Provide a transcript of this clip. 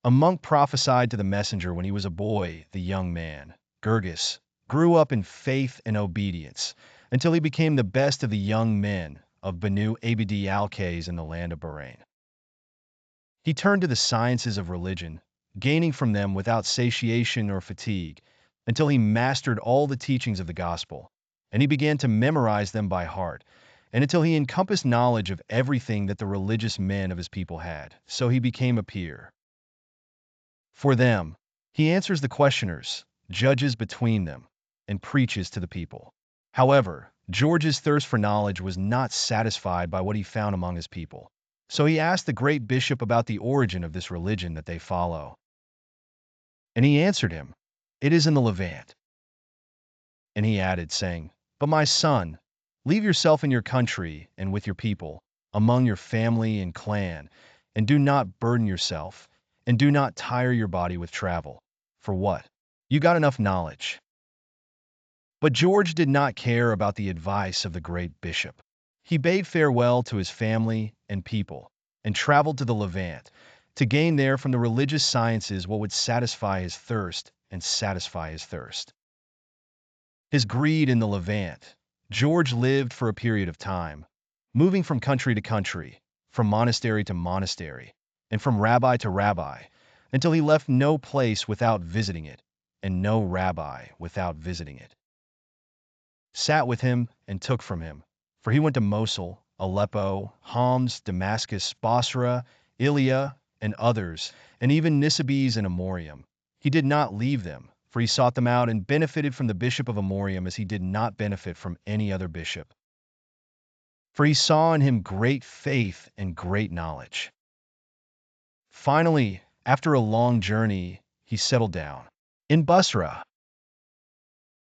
A monk prophesied to the messenger when he was a boy, the young man, Girgis, grew up in faith and obedience until he became the best of the young men of Banu Abd al-Qays in the land of Bahrain. He turned to the sciences of religion, gaining from them without satiation or fatigue, until he mastered all the teachings of the gospel, and he began to memorize them by heart, and until he encompassed knowledge of everything that the religious men of his people had. So he became a peer. For them, he answers the questioners, judges between them, and preaches to the people. However, George's thirst for knowledge was not satisfied by what he found among his people. So he asked the great bishop about the origin of this religion that they follow. And he answered him, "It is in the Levant." And he added, saying, "But my son, leave yourself in your country and with your people, among your family and clan, and do not burden yourself, and do not tire your body with travel. For what? You got enough knowledge." But George did not care about the advice of the great bishop. He bade farewell to his family and people, and traveled to the Levant, to gain there from the religious sciences what would satisfy his thirst and satisfy his thirst. His greed in the Levant, George lived for a period of time, moving from country to country, from monastery to monastery, and from rabbi to rabbi, until he left no place without visiting it, and no rabbi without visiting it. Sat with him and took from him, for he went to Mosul, Aleppo, Homs, Damascus, Busra, Ilia, and others, and even Nisibis and Amorium. He did not leave them, for he sought them out and benefited from the bishop of Amorium as he did not benefit from any other bishop. For he saw in him great faith and great knowledge. Finally, after a long journey, he settled down in Busra.